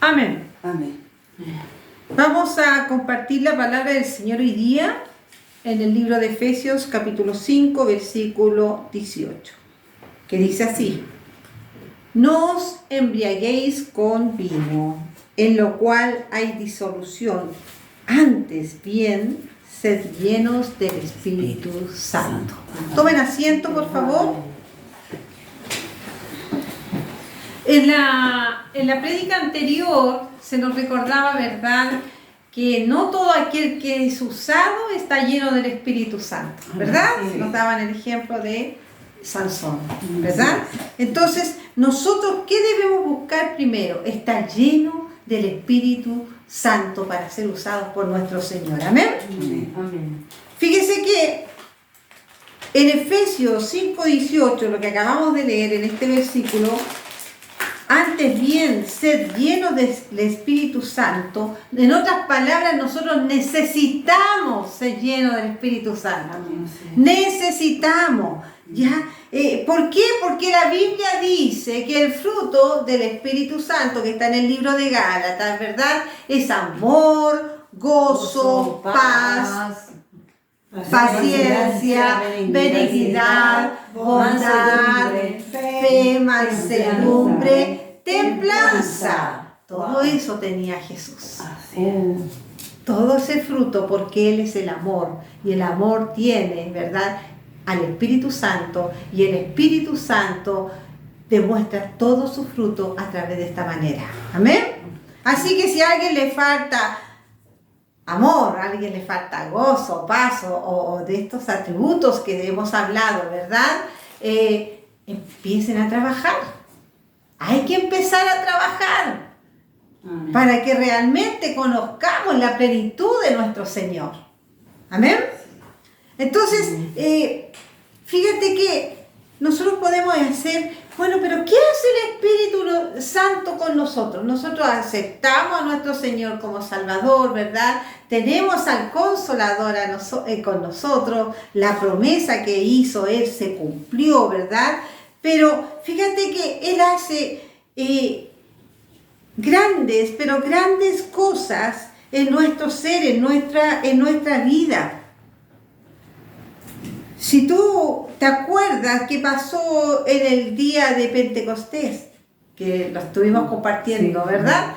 Amén. Amén. Vamos a compartir la palabra del Señor hoy día en el libro de Efesios capítulo 5 versículo 18, que dice así: No os embriaguéis con vino, en lo cual hay disolución, antes bien sed llenos del Espíritu Santo. Tomen asiento, por favor. En la prédica anterior se nos recordaba, ¿verdad?, que no todo aquel que es usado está lleno del Espíritu Santo, ¿verdad? Sí. Nos daban el ejemplo de Sansón, ¿verdad? Entonces, nosotros, ¿qué debemos buscar primero? Estar lleno del Espíritu Santo para ser usados por nuestro Señor. ¿Amén? Amén. Fíjese que en Efesios 5:18, lo que acabamos de leer en este versículo, antes bien, sed llenos del Espíritu Santo. En otras palabras, nosotros necesitamos ser llenos del Espíritu Santo. Necesitamos, ¿ya? ¿Por qué? Porque la Biblia dice que el fruto del Espíritu Santo, que está en el libro de Gálatas, ¿verdad?, es amor, gozo, paz, paciencia, benignidad, bondad, fe, mansedumbre, templanza. Todo eso tenía Jesús. Todo ese fruto, porque Él es el amor. Y el amor tiene, ¿verdad?, al Espíritu Santo. Y el Espíritu Santo demuestra todo su fruto a través de esta manera. ¿Amén? Así que si a alguien le falta amor, a alguien le falta gozo, paz o de estos atributos que hemos hablado, ¿verdad?, empiecen a trabajar. Hay que empezar a trabajar. Amén. Para que realmente conozcamos la plenitud de nuestro Señor. Amén. Entonces, fíjate que nosotros podemos hacer, bueno, pero ¿qué hace el Espíritu Santo con nosotros? Nosotros aceptamos a nuestro Señor como Salvador, ¿verdad? Tenemos al Consolador con nosotros, la promesa que hizo Él se cumplió, ¿verdad? Pero fíjate que Él hace grandes cosas en nuestro ser, en nuestra vida. Si tú te acuerdas qué pasó en el día de Pentecostés, que lo estuvimos compartiendo, ¿verdad?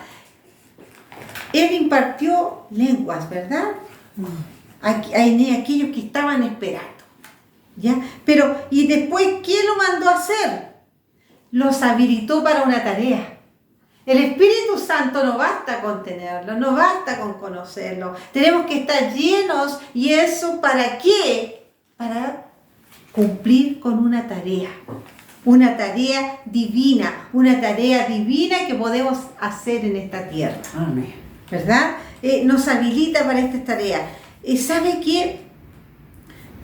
Él impartió lenguas, ¿verdad? Hay aquellos que estaban esperando, ¿ya? Pero, ¿y después quién lo mandó a hacer? Los habilitó para una tarea. El Espíritu Santo no basta con tenerlo, no basta con conocerlo. Tenemos que estar llenos, ¿y eso para qué? Para cumplir con una tarea divina que podemos hacer en esta tierra. Amén. ¿Verdad? Nos habilita para esta tarea. ¿Sabe qué?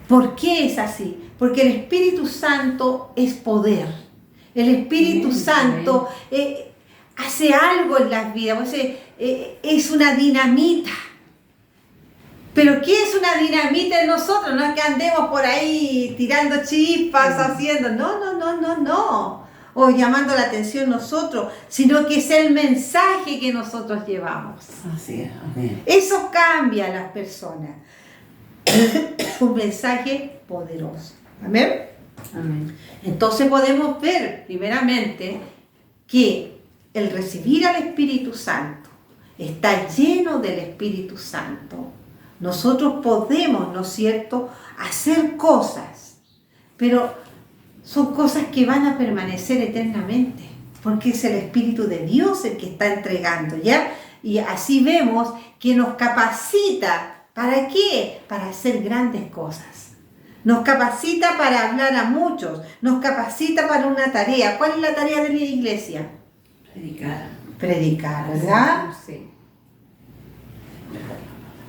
¿Por qué es así? Porque el Espíritu Santo es poder. El Espíritu Santo hace algo en las vidas, es una dinamita. ¿Pero qué es una dinamita en nosotros? No es que andemos por ahí tirando chispas, haciendo, no, o llamando la atención nosotros, sino que es el mensaje que nosotros llevamos. Así es, amén. Eso cambia a las personas. Un mensaje poderoso. ¿Amén? Amén. Entonces podemos ver, primeramente, que el recibir al Espíritu Santo, estar lleno del Espíritu Santo, nosotros podemos, ¿no es cierto?, hacer cosas, pero son cosas que van a permanecer eternamente, porque es el Espíritu de Dios el que está entregando, ¿ya? Y así vemos que nos capacita, ¿para qué? Para hacer grandes cosas. Nos capacita para hablar a muchos, nos capacita para una tarea. ¿Cuál es la tarea de la iglesia? Predicar, ¿verdad? Sí.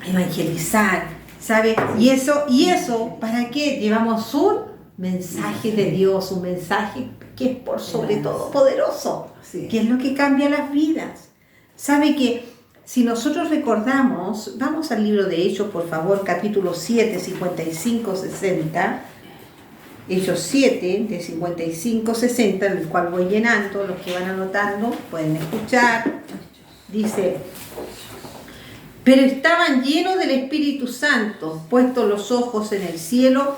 Evangelizar, ¿sabe? Y eso, ¿para qué? Llevamos un mensaje de Dios, un mensaje que es por sobre todo poderoso, que es lo que cambia las vidas. ¿Sabe que si nosotros recordamos, vamos al libro de Hechos, por favor, capítulo 7, 55, 60, Hechos 7, de 55, 60, en el cual voy llenando, los que van anotando pueden escuchar. Dice, pero estaban llenos del Espíritu Santo, puestos los ojos en el cielo,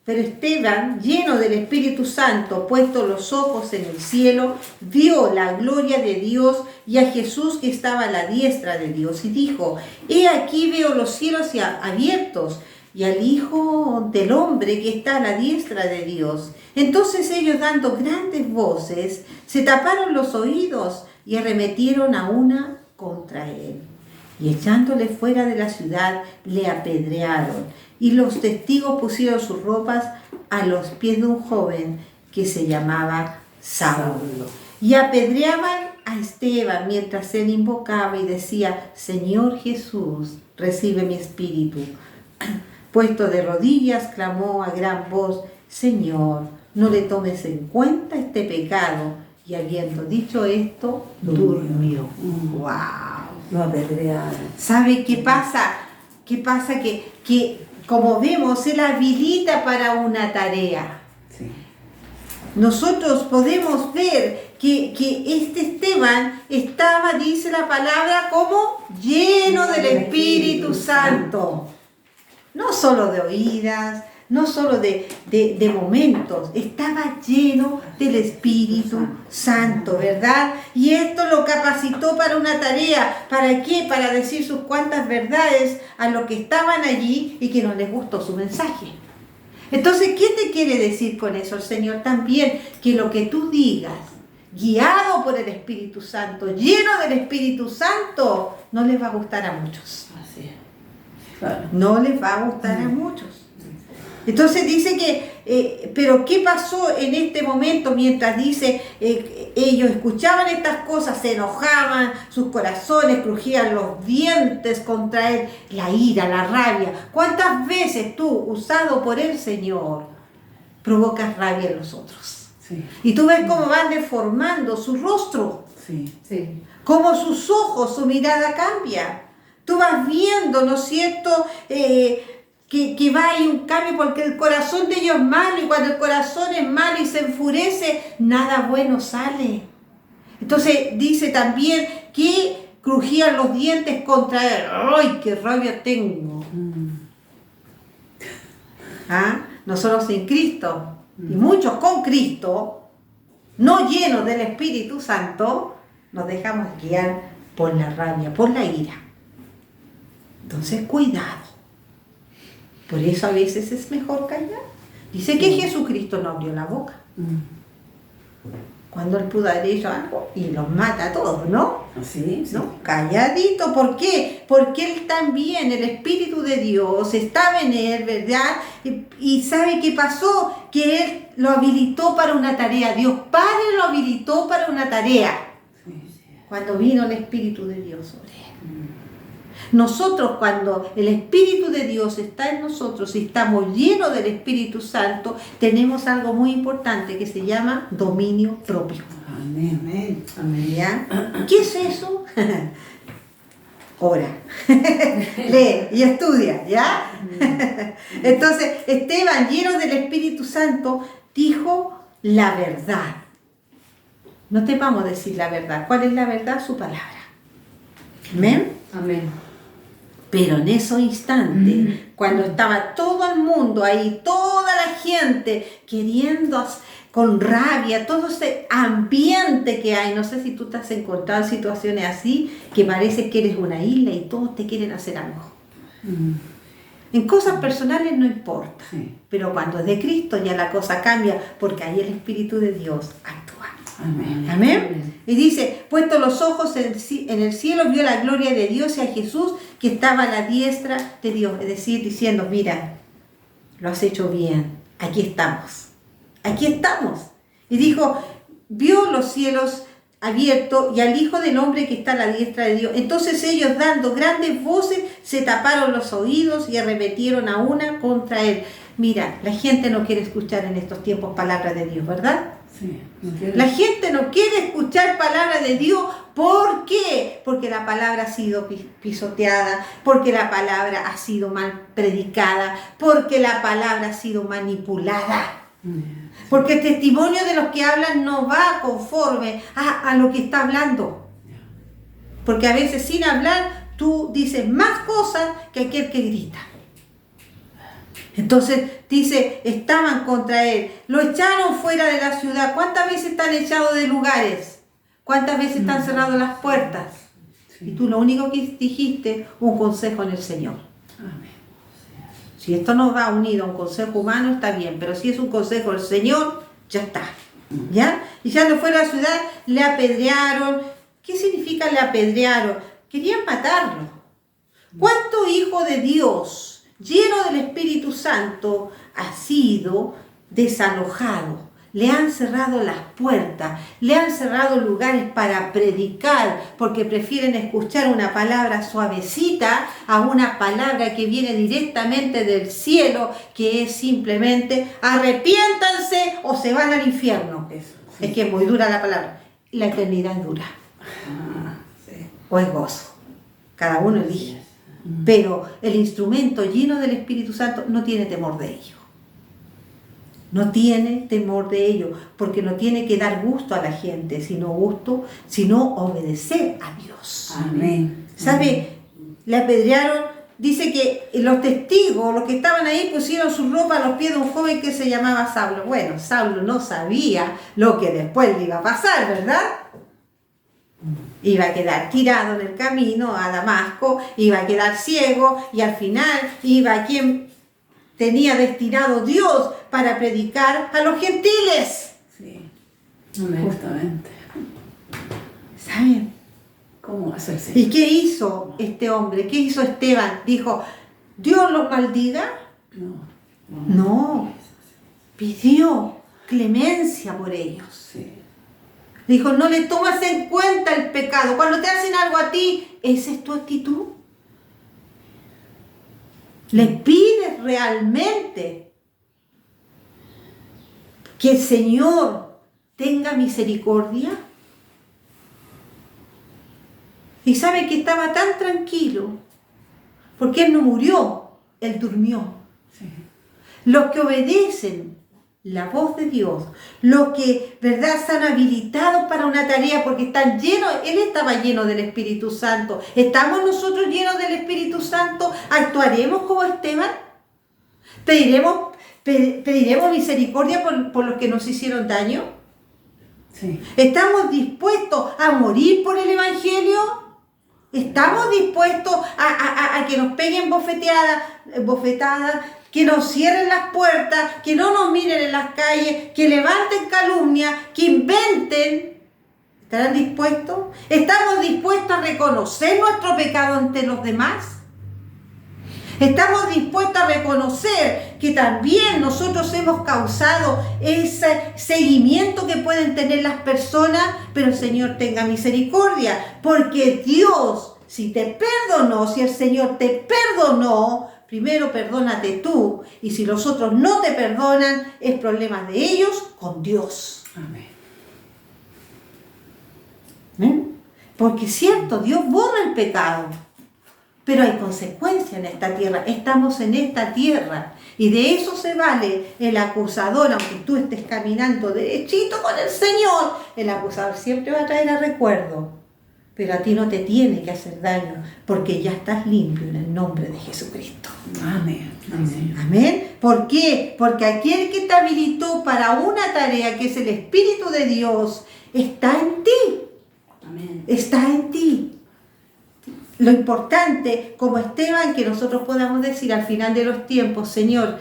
pero Esteban, lleno del Espíritu Santo, puestos los ojos en el cielo, vio la gloria de Dios y a Jesús que estaba a la diestra de Dios, y dijo, he aquí veo los cielos abiertos y al Hijo del Hombre que está a la diestra de Dios. Entonces ellos, dando grandes voces, se taparon los oídos y arremetieron a una contra él. Y echándole fuera de la ciudad, le apedrearon. Y los testigos pusieron sus ropas a los pies de un joven que se llamaba Saulo. Y apedreaban a Esteban mientras él invocaba y decía, Señor Jesús, recibe mi espíritu. Puesto de rodillas, clamó a gran voz, Señor, no le tomes en cuenta este pecado. Y habiendo dicho esto, durmió. ¡Wow! Lo apedrearon. ¿Sabe qué pasa? ¿Qué pasa? Que como vemos, Él habilita para una tarea. Sí. Nosotros podemos ver que este Esteban estaba, dice la palabra, como lleno del Espíritu Santo. No solo de oídas, no solo de momentos, estaba lleno del Espíritu Santo, ¿verdad? Y esto lo capacitó para una tarea. ¿Para qué? Para decir sus cuantas verdades a los que estaban allí y que no les gustó su mensaje. Entonces, ¿qué te quiere decir con eso el Señor? También que lo que tú digas, guiado por el Espíritu Santo, lleno del Espíritu Santo, no les va a gustar a muchos. Así es. Claro. No les va a gustar a muchos. Entonces dice que, pero ¿qué pasó en este momento mientras dice, ellos escuchaban estas cosas, se enojaban, sus corazones crujían los dientes contra él, la ira, la rabia? ¿Cuántas veces tú, usado por el Señor, provocas rabia en los otros? Sí. Y tú ves cómo van deformando su rostro, Sí. Sí. cómo sus ojos, su mirada cambia. Tú vas viendo, ¿no es cierto?, que va ahí un cambio porque el corazón de ellos es malo, y cuando el corazón es malo y se enfurece, nada bueno sale. Entonces dice también que crujían los dientes contra él. ¡Ay, qué rabia tengo! ¿Ah? Nosotros sin Cristo, y muchos con Cristo, no llenos del Espíritu Santo, nos dejamos guiar por la rabia, por la ira. Entonces, cuidado. Por eso a veces es mejor callar. Dice que Jesucristo no abrió la boca. Cuando él pudo haber hecho algo y los mata a todos, ¿no? ¿Sí? Sí. ¿No? Calladito. ¿Por qué? Porque él también, el Espíritu de Dios, estaba en él, ¿verdad? Y ¿sabe qué pasó? Que él lo habilitó para una tarea. Dios Padre lo habilitó para una tarea. Cuando vino el Espíritu de Dios sobre él. Nosotros, cuando el Espíritu de Dios está en nosotros y estamos llenos del Espíritu Santo, tenemos algo muy importante que se llama dominio propio. Amén. Amén. ¿Ya? ¿Qué es eso? Ora, lee y estudia, ¿ya? Entonces, Esteban, lleno del Espíritu Santo, dijo la verdad. No te vamos a decir la verdad. ¿Cuál es la verdad? Su palabra. ¿Amén? Amén. Pero en esos instantes, cuando estaba todo el mundo ahí, toda la gente queriendo, con rabia, todo ese ambiente que hay, no sé si tú te has encontrado en situaciones así, que parece que eres una isla y todos te quieren hacer algo. En cosas personales no importa, Sí. pero cuando es de Cristo ya la cosa cambia, porque ahí el Espíritu de Dios actúa. Amén. Amén. Y dice, puesto los ojos en el cielo, vio la gloria de Dios y a Jesús que estaba a la diestra de Dios. Es decir, diciendo, mira, lo has hecho bien, aquí estamos. Aquí estamos. Y dijo, vio los cielos abiertos y al Hijo del Hombre que está a la diestra de Dios. Entonces ellos, dando grandes voces, se taparon los oídos y arremetieron a una contra él. Mira, la gente no quiere escuchar en estos tiempos palabras de Dios, ¿verdad? Sí. La gente no quiere escuchar palabra de Dios. ¿Por qué? Porque la palabra ha sido pisoteada, porque la palabra ha sido mal predicada, porque la palabra ha sido manipulada. Porque el testimonio de los que hablan no va conforme a lo que está hablando. Porque a veces sin hablar tú dices más cosas que aquel que grita. Entonces dice, estaban contra él, lo echaron fuera de la ciudad. ¿Cuántas veces están echados de lugares? ¿Cuántas veces están cerradas las puertas? Y tú lo único que dijiste, un consejo en el Señor. Amén. Si esto no va unido a un consejo humano, está bien, pero si es un consejo del Señor, ya está. ¿Ya? Y ya no fue a la ciudad, le apedrearon. ¿Qué significa le apedrearon? Querían matarlo. ¿Cuánto hijo de Dios, lleno del Espíritu Santo, ha sido desalojado? Le han cerrado las puertas, le han cerrado lugares para predicar, porque prefieren escuchar una palabra suavecita a una palabra que viene directamente del cielo, que es simplemente arrepiéntanse o se van al infierno. Eso, sí. Es que es muy dura la palabra. La eternidad es dura. Sí. O es gozo. Cada uno elige. Pero el instrumento lleno del Espíritu Santo no tiene temor de ello. No tiene temor de ello, porque no tiene que dar gusto a la gente, sino obedecer a Dios. Amén. ¿Sabe? Le apedrearon, dice que los testigos, los que estaban ahí, pusieron su ropa a los pies de un joven que se llamaba Saulo. Bueno, Saulo no sabía lo que después le iba a pasar, ¿verdad? Iba a quedar tirado en el camino a Damasco, iba a quedar ciego y al final iba a quien tenía destinado Dios para predicar a los gentiles. Sí. Honestamente. ¿Saben? ¿Cómo hacerse? ¿Y qué hizo este hombre? ¿Qué hizo Esteban? Dijo, ¿Dios los maldiga? No. Pidió clemencia por ellos. Sí. Dijo, no le tomas en cuenta el pecado. Cuando te hacen algo a ti, ¿esa es tu actitud? ¿Le pides realmente que el Señor tenga misericordia? Y sabe que estaba tan tranquilo, porque él no murió, él durmió. Sí. Los que obedecen la voz de Dios, los que, ¿verdad?, están habilitados para una tarea porque están llenos, él estaba lleno del Espíritu Santo. ¿Estamos nosotros llenos del Espíritu Santo? ¿Actuaremos como Esteban? ¿Pediremos misericordia por los que nos hicieron daño? Sí. ¿Estamos dispuestos a morir por el Evangelio? ¿Estamos dispuestos a que nos peguen bofetadas, que nos cierren las puertas, que no nos miren en las calles, que levanten calumnias, que inventen? ¿Estarán dispuestos? ¿Estamos dispuestos a reconocer nuestro pecado ante los demás? ¿Estamos dispuestos a reconocer que también nosotros hemos causado ese seguimiento que pueden tener las personas? Pero el Señor tenga misericordia, porque Dios, si te perdonó, si el Señor te perdonó, primero perdónate tú, y si los otros no te perdonan, es problema de ellos con Dios. Amén. ¿Ven? Porque es cierto, Dios borra el pecado, pero hay consecuencias en esta tierra. Estamos en esta tierra y de eso se vale el acusador. Aunque tú estés caminando derechito con el Señor, el acusador siempre va a traer a recuerdo, pero a ti no te tiene que hacer daño porque ya estás limpio en el nombre de Jesucristo. Amén. Amén. Amén. ¿Por qué? Porque aquel que te habilitó para una tarea, que es el Espíritu de Dios, está en ti. Amén. Está en ti. Lo importante, como Esteban, que nosotros podamos decir al final de los tiempos, Señor,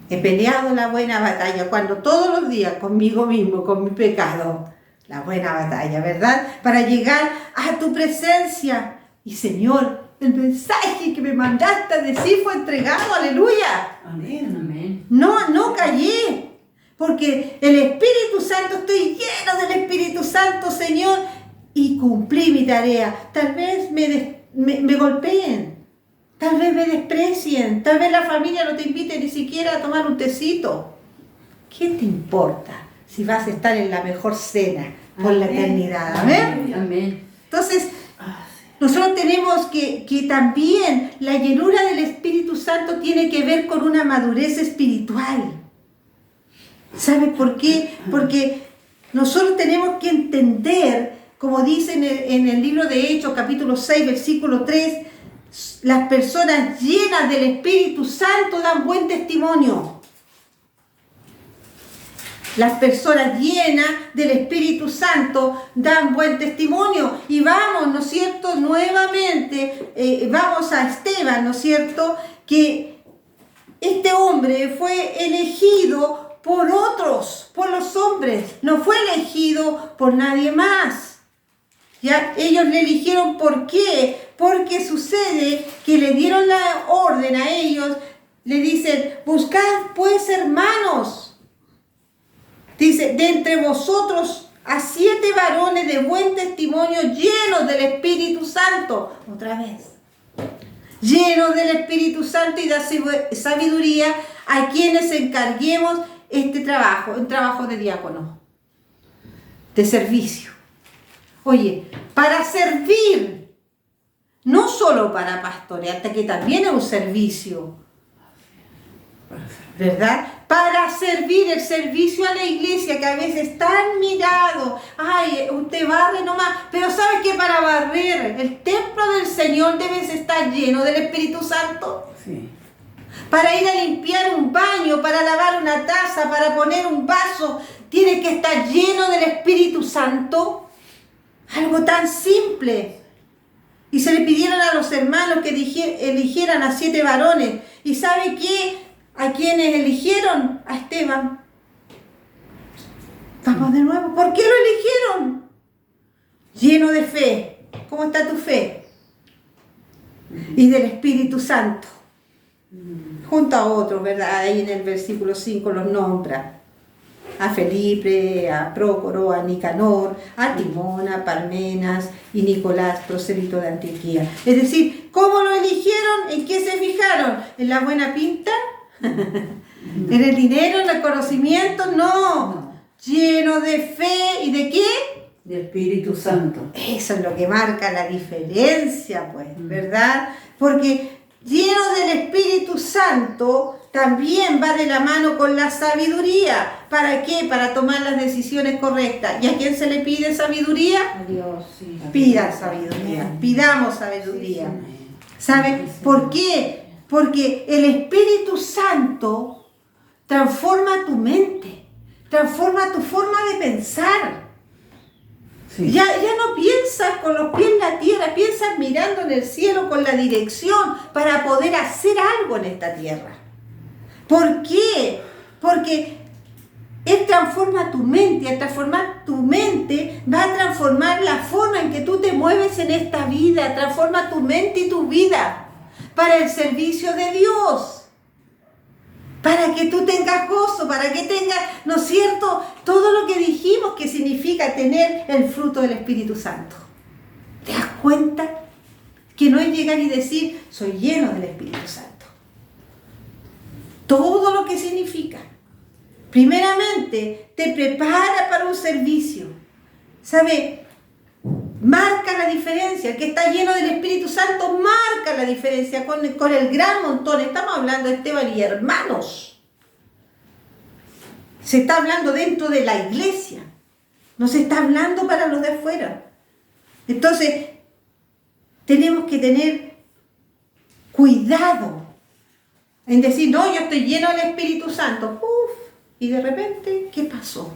he peleado la buena batalla, cuando todos los días conmigo mismo, con mi pecado, la buena batalla, ¿verdad? Para llegar a tu presencia. Y Señor, el mensaje que me mandaste a decir fue entregado, aleluya. Amén. Amén. No callé, porque el Espíritu Santo, estoy lleno del Espíritu Santo, Señor, y cumplí mi tarea. Tal vez me golpeen, tal vez me desprecien, tal vez la familia no te invite ni siquiera a tomar un tecito. ¿Qué te importa si vas a estar en la mejor cena por la eternidad? Amén. Amén. Entonces, nosotros tenemos que también la llenura del Espíritu Santo tiene que ver con una madurez espiritual. ¿Sabe por qué? Porque nosotros tenemos que entender como dice en el libro de Hechos, capítulo 6, versículo 3, las personas llenas del Espíritu Santo dan buen testimonio. Las personas llenas del Espíritu Santo dan buen testimonio. Y vamos, ¿no es cierto? Nuevamente, vamos a Esteban, ¿no es cierto? Que este hombre fue elegido por otros, por los hombres. No fue elegido por nadie más. ¿Ya? Ellos le eligieron, ¿por qué? Porque sucede que le dieron la orden a ellos. Le dicen, buscad pues hermanos. Dice, de entre vosotros a 7 varones de buen testimonio llenos del Espíritu Santo. Otra vez. Llenos del Espíritu Santo y de sabiduría, a quienes encarguemos este trabajo, un trabajo de diácono, de servicio. Oye, para servir, no solo para pastorear, que también es un servicio, ¿verdad? Para servir, el servicio a la iglesia, que a veces está mirado. Ay, usted barre nomás. Pero ¿sabe qué? Para barrer el templo del Señor debes estar lleno del Espíritu Santo. Sí. Para ir a limpiar un baño, para lavar una taza, para poner un vaso, tiene que estar lleno del Espíritu Santo. Algo tan simple. Y se le pidieron a los hermanos que eligieran a 7 varones. ¿Y sabe qué? ¿A quienes eligieron? A Esteban. Vamos de nuevo. ¿Por qué lo eligieron? Lleno de fe. ¿Cómo está tu fe? Y del Espíritu Santo. Junto a otros, ¿verdad? Ahí en el versículo 5 los nombra. A Felipe, a Prócoro, a Nicanor, a Timón, a Parmenas y Nicolás, prosélito de Antioquía. Es decir, ¿cómo lo eligieron? ¿En qué se fijaron? ¿En la buena pinta? ¿En el dinero? ¿En el conocimiento? No. Lleno de fe y de qué? De Espíritu Santo. Eso es lo que marca la diferencia, pues, ¿verdad? Porque lleno del Espíritu Santo también va de la mano con la sabiduría. ¿Para qué? Para tomar las decisiones correctas. ¿Y a quién se le pide sabiduría? A Dios, sí. Pida sabiduría. Pidamos sabiduría. ¿Saben por qué? Porque el Espíritu Santo transforma tu mente, transforma tu forma de pensar. Sí. Ya no piensas con los pies en la tierra, piensas mirando en el cielo con la dirección para poder hacer algo en esta tierra. ¿Por qué? Porque Él transforma tu mente, y al transformar tu mente va a transformar la forma en que tú te mueves en esta vida, transforma tu mente y tu vida para el servicio de Dios, para que tú tengas gozo, para que tengas, ¿no es cierto?, todo lo que dijimos que significa tener el fruto del Espíritu Santo. ¿Te das cuenta? Que no es llegar y decir, soy lleno del Espíritu Santo. Todo lo que significa. Primeramente, te prepara para un servicio. ¿Sabe? Marca la diferencia. El que está lleno del Espíritu Santo marca la diferencia con el gran montón. Estamos hablando de Esteban y hermanos. Se está hablando dentro de la iglesia. No se está hablando para los de afuera. Entonces, tenemos que tener cuidado en decir, no, yo estoy lleno del Espíritu Santo. Y de repente, ¿qué pasó?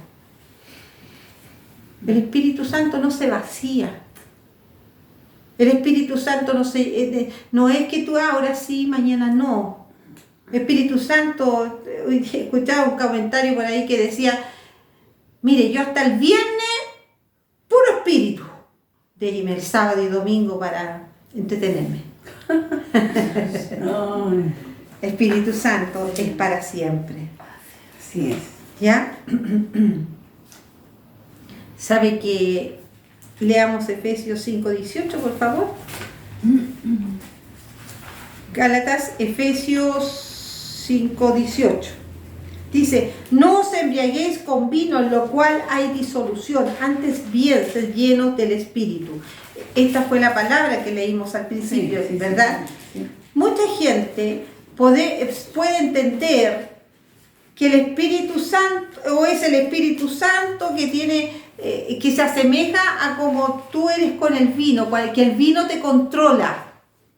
El Espíritu Santo no se vacía. El Espíritu Santo no es que tú ahora sí, mañana no. El Espíritu Santo, hoy escuchaba un comentario por ahí que decía, mire, yo hasta el viernes, puro espíritu. Déjeme el sábado y domingo para entretenerme. Espíritu Santo es para siempre. Así es. ¿Ya? ¿Sabe que leamos Efesios 5:18, por favor? Gálatas, Efesios 5:18. Dice, no os embriaguéis con vino, en lo cual hay disolución, antes bien sed llenos del Espíritu. Esta fue la palabra que leímos al principio, sí, ¿verdad? Sí. Mucha gente puede entender que el Espíritu Santo, o es el Espíritu Santo que tiene, que se asemeja a como tú eres con el vino, que el vino te controla.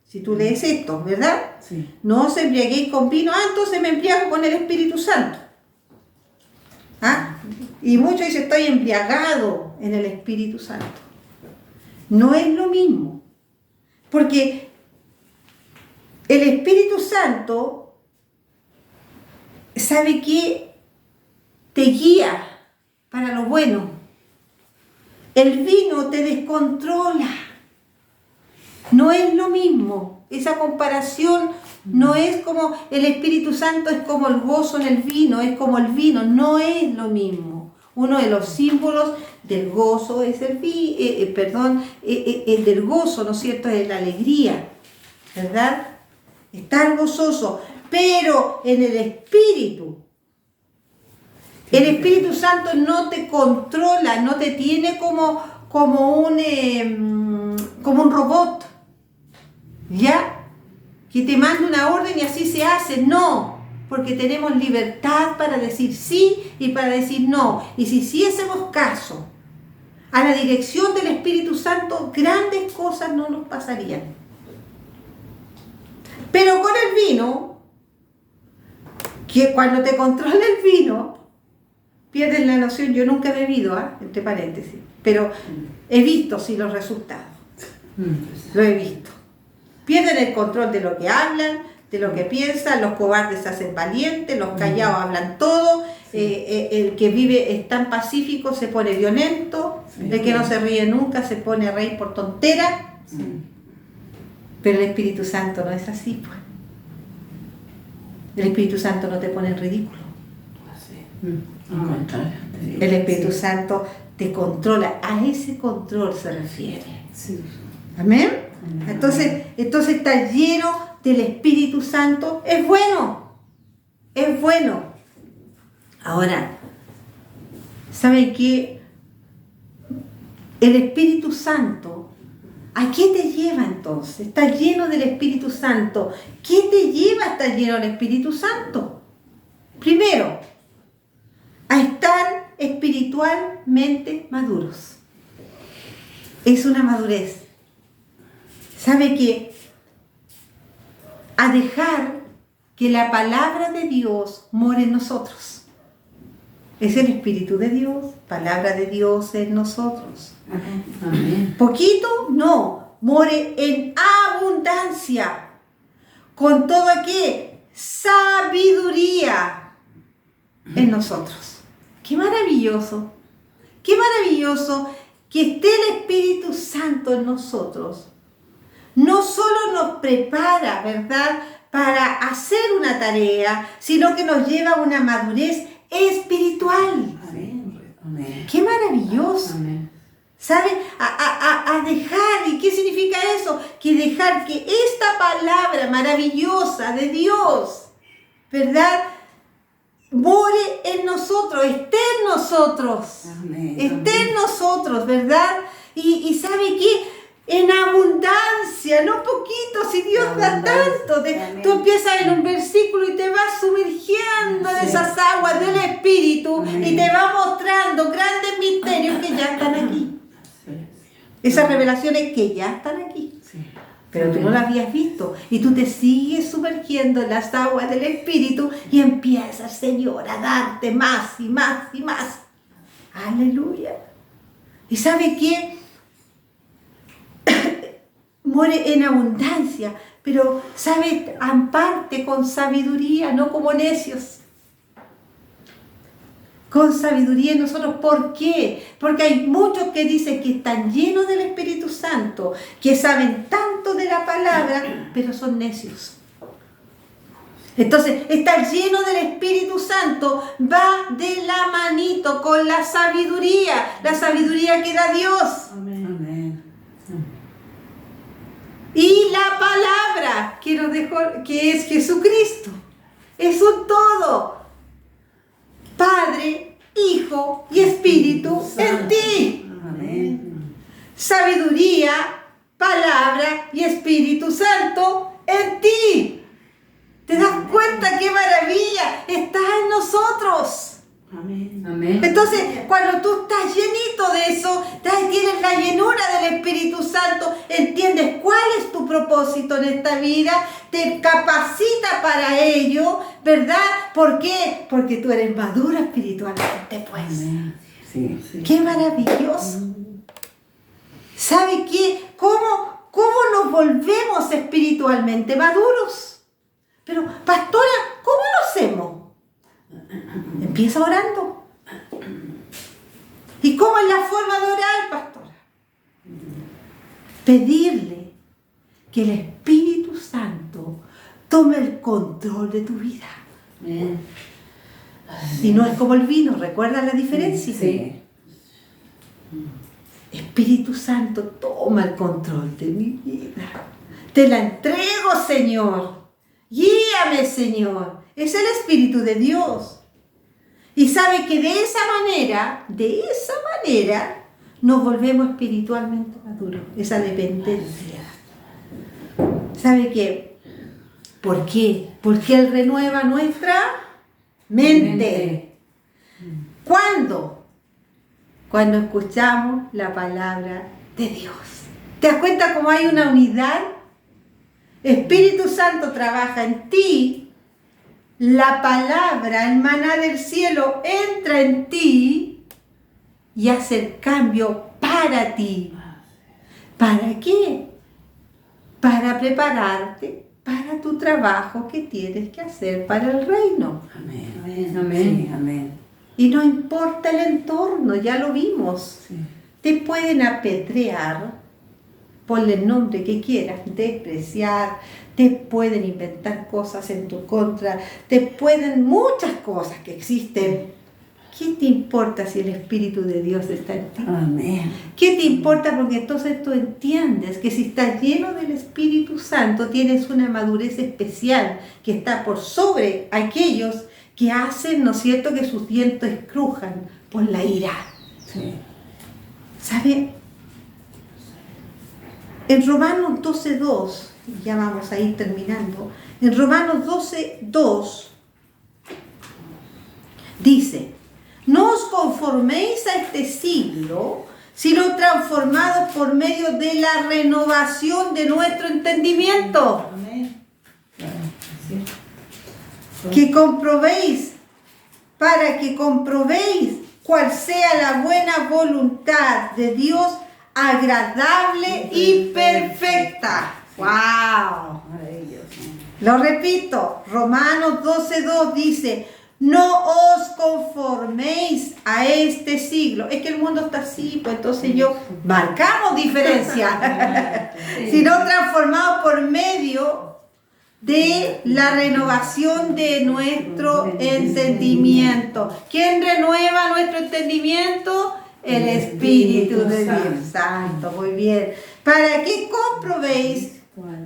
Si tú lees esto, ¿verdad? Sí. No os embriaguéis con vino, entonces me embriago con el Espíritu Santo. ¿Ah? Y muchos dicen, estoy embriagado en el Espíritu Santo. No es lo mismo, porque el Espíritu Santo sabe que te guía para lo bueno. El vino te descontrola. No es lo mismo. Esa comparación no es como el Espíritu Santo, es como el gozo en el vino, es como el vino. No es lo mismo. Uno de los símbolos del gozo es el del gozo, ¿no es cierto? Es la alegría, ¿verdad? Estar gozoso. Pero en el Espíritu Santo no te controla, no te tiene como un robot, ¿ya? Que te manda una orden y así se hace. No, porque tenemos libertad para decir sí y para decir no. Y si hiciésemos caso a la dirección del Espíritu Santo, grandes cosas no nos pasarían. Pero con el vino, que cuando te controla el vino, pierdes la noción. Yo nunca he bebido, entre paréntesis, pero he visto sí los resultados. Lo he visto. Pierden el control de lo que hablan, de lo que piensan. Los cobardes se hacen valientes, los callados hablan todo. El que vive es tan pacífico se pone violento. El que no se ríe nunca se pone a reír por tontera. Pero el Espíritu Santo no es así, pues. El Espíritu Santo no te pone en ridículo. El Espíritu Santo te controla. A ese control se refiere. Amén. Entonces estar lleno del Espíritu Santo es bueno. Es bueno. Ahora, ¿saben qué? El Espíritu Santo, ¿a qué te lleva entonces? Estás lleno del Espíritu Santo. ¿Qué te lleva a estar lleno del Espíritu Santo? Primero, a estar espiritualmente maduros. Es una madurez. ¿Sabe qué? A dejar que la palabra de Dios more en nosotros. Es el Espíritu de Dios, palabra de Dios en nosotros. Amén. Poquito, no, more en abundancia. Con toda ¿qué? Sabiduría en nosotros. ¡Qué maravilloso! ¡Qué maravilloso que esté el Espíritu Santo en nosotros! No solo nos prepara, ¿verdad?, para hacer una tarea, sino que nos lleva a una madurez espiritual. Amén. ¡Qué maravilloso! Amén. ¿Sabe? A dejar. ¿Y qué significa eso? Que dejar que esta palabra maravillosa de Dios, ¿verdad?, more en nosotros, esté en nosotros. Amén. Esté en nosotros, ¿verdad? Y ¿sabe qué? En abundancia, no poquito, si Dios da tanto. Tú empiezas en un versículo y te vas sumergiendo en esas aguas del Espíritu. Amén. Y te va mostrando grandes misterios que ya están aquí. Esas revelaciones que ya están aquí. Pero tú no las habías visto. Y tú te sigues sumergiendo en las aguas del Espíritu y empiezas, Señor, a darte más y más y más. Aleluya. ¿Y sabe qué? More en abundancia, pero, ¿sabe? Amparte con sabiduría, no como necios. Con sabiduría en nosotros. ¿Por qué? Porque hay muchos que dicen que están llenos del Espíritu Santo, que saben tanto de la palabra, pero son necios. Entonces, estar lleno del Espíritu Santo va de la manito con la sabiduría que da Dios. Amén. Y la palabra que nos dejó, que es Jesucristo. Es un todo. Padre, Hijo y Espíritu en ti. Amén. Sabiduría, palabra y Espíritu Santo en ti. ¿Te das cuenta qué maravilla está en nosotros? Amén. Amén. Entonces, cuando tú estás llenito de eso, tienes la llenura del Espíritu Santo, entiendes cuál es tu propósito en esta vida, te capacita para ello, ¿verdad? ¿Por qué? Porque tú eres madura espiritualmente, pues. Amén. Sí, sí. ¡Qué maravilloso! ¿Sabe qué? ¿Cómo nos volvemos espiritualmente maduros? Pero, pastora, ¿cómo lo hacemos? Empieza orando. ¿Y cómo es la forma de orar, pastora? Pedirle que el Espíritu Santo tome el control de tu vida. Amén. Y no es como el vino, ¿recuerdas la diferencia? Sí. Espíritu Santo, toma el control de mi vida. Te la entrego, Señor. Guíame, Señor. Es el Espíritu de Dios. Y sabe que de esa manera, nos volvemos espiritualmente maduros. Esa dependencia. ¿Sabe qué? ¿Por qué? Porque Él renueva nuestra mente. ¿Cuándo? Cuando escuchamos la palabra de Dios. ¿Te das cuenta cómo hay una unidad? Espíritu Santo trabaja en ti. La palabra, el maná del cielo, entra en ti y hace el cambio para ti. ¿Para qué? Para prepararte para tu trabajo que tienes que hacer para el reino. Amén. Amén. Amén. Sí, amén. Y no importa el entorno, ya lo vimos. Sí. Te pueden apedrear, ponle el nombre que quieras, despreciar, te pueden inventar cosas en tu contra, te pueden muchas cosas que existen. ¿Qué te importa si el Espíritu de Dios está en ti? Amén. ¿Qué te importa? Porque entonces tú entiendes que si estás lleno del Espíritu Santo, tienes una madurez especial que está por sobre aquellos que hacen, ¿no es cierto?, que sus dientes crujan por la ira. Sí. ¿Sabe? En Romanos 12:2, ya vamos a ir terminando, en Romanos 12:2 dice: no os conforméis a este siglo, sino transformados por medio de la renovación de nuestro entendimiento. Amén. Que comprobéis, para que comprobéis cuál sea la buena voluntad de Dios, agradable y perfecta. ¡Wow! Lo repito, Romanos 12:2 dice: no os conforméis a este siglo. Es que el mundo está así, pues entonces marcamos diferencia. Sino transformados por medio de la renovación de nuestro entendimiento. ¿Quién renueva nuestro entendimiento? El Espíritu de Dios Santo. Muy bien. Para que comprobéis,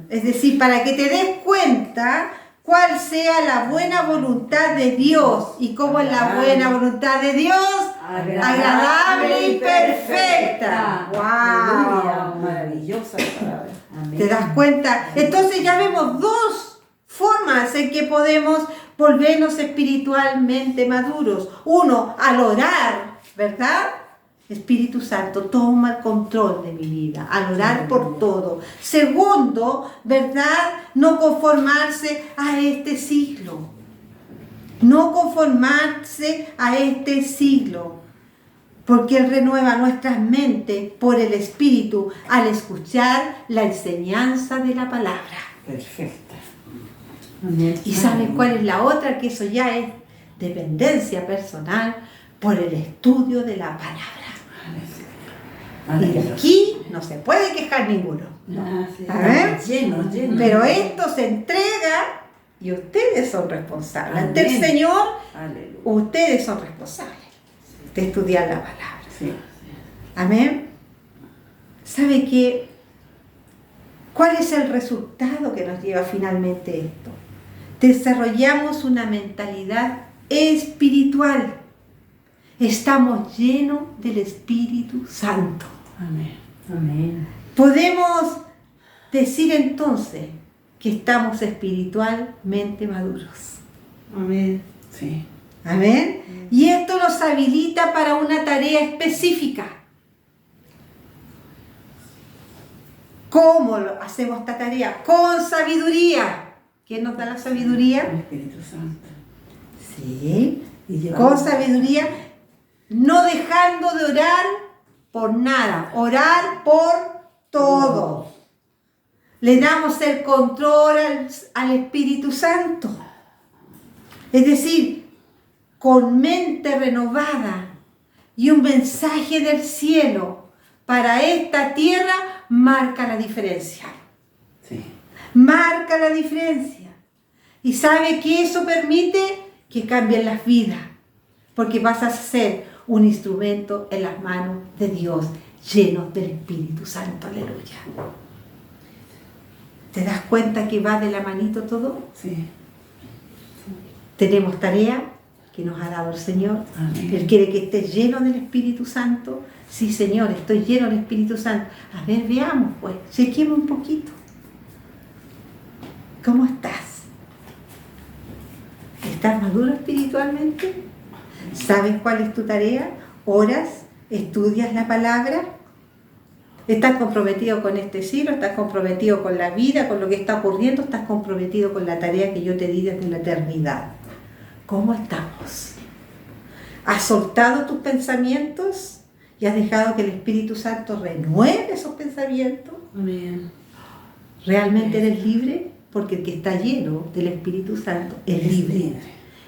es decir, para que te des cuenta cuál sea la buena voluntad de Dios. ¿Y cómo es la buena voluntad de Dios? Agradable y perfecta. ¡Wow! Maravillosa palabra. ¿Te das cuenta? Entonces ya vemos dos formas en que podemos volvernos espiritualmente maduros. Uno, al orar, ¿verdad? Espíritu Santo, toma el control de mi vida, al orar por todo. Segundo, ¿verdad? No conformarse a este siglo. No conformarse a este siglo. Porque Él renueva nuestras mentes por el Espíritu al escuchar la enseñanza de la palabra. Perfecta. ¿Y saben cuál es la otra? Que eso ya es dependencia personal por el estudio de la palabra. Y de aquí no se puede quejar ninguno. Lleno. Pero esto se entrega y ustedes son responsables. Ante el Señor, ustedes son responsables de estudiar la palabra. Sí. Amén. ¿Sabe qué? ¿Cuál es el resultado que nos lleva finalmente esto? Desarrollamos una mentalidad espiritual. Estamos llenos del Espíritu Santo. Amén. Amén. Podemos decir entonces que estamos espiritualmente maduros. Amén. Sí. Amén. Y esto nos habilita para una tarea específica. ¿Cómo hacemos esta tarea? Con sabiduría. ¿Quién nos da la sabiduría? El Espíritu Santo. Sí. Con sabiduría, no dejando de orar por nada. Orar por todo. Le damos el control al Espíritu Santo. Es decir, con mente renovada y un mensaje del cielo para esta tierra marca la diferencia. Sí. Marca la diferencia. Y sabe que eso permite que cambien las vidas, porque vas a ser un instrumento en las manos de Dios, lleno del Espíritu Santo. Aleluya. ¿Te das cuenta que va de la manito todo? Sí. Tenemos tarea que nos ha dado el Señor. Amén. Él quiere que estés lleno del Espíritu Santo. Sí, Señor, estoy lleno del Espíritu Santo. A ver, veamos, pues, chequemos un poquito. ¿Cómo estás? ¿Estás maduro espiritualmente? ¿Sabes cuál es tu tarea? ¿Oras? ¿Estudias la palabra? ¿Estás comprometido con este siglo? ¿Estás comprometido con la vida, con lo que está ocurriendo? ¿Estás comprometido con la tarea que yo te di desde la eternidad? ¿Cómo estamos? ¿Has soltado tus pensamientos y has dejado que el Espíritu Santo renueve esos pensamientos? Amén. ¿Realmente eres libre? Porque el que está lleno del Espíritu Santo es libre.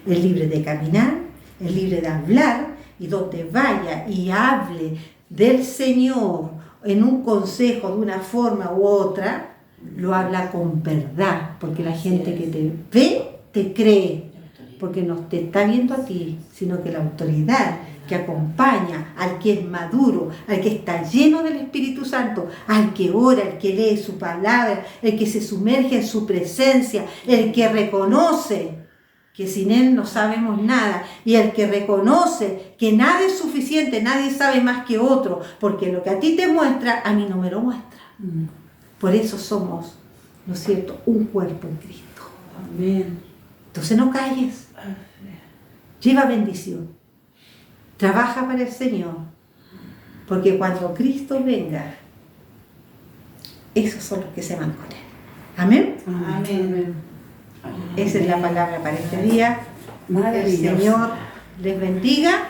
Es libre de caminar, es libre de hablar, y donde vaya y hable del Señor en un consejo de una forma u otra, lo habla con verdad, porque la gente que te ve, te cree, porque no te está viendo a ti, sino que la autoridad que acompaña al que es maduro, al que está lleno del Espíritu Santo, al que ora, el que lee su palabra, el que se sumerge en su presencia, el que reconoce que sin Él no sabemos nada, y el que reconoce que nada es suficiente, nadie sabe más que otro, porque lo que a ti te muestra, a mí no me lo muestra. Por eso somos, ¿no es cierto?, un cuerpo en Cristo. Amén. Entonces no calles, lleva bendición, trabaja para el Señor, porque cuando Cristo venga, esos son los que se van con Él. Amén. Amén. Esa es la palabra para este día. El Maravilloso. Señor les bendiga.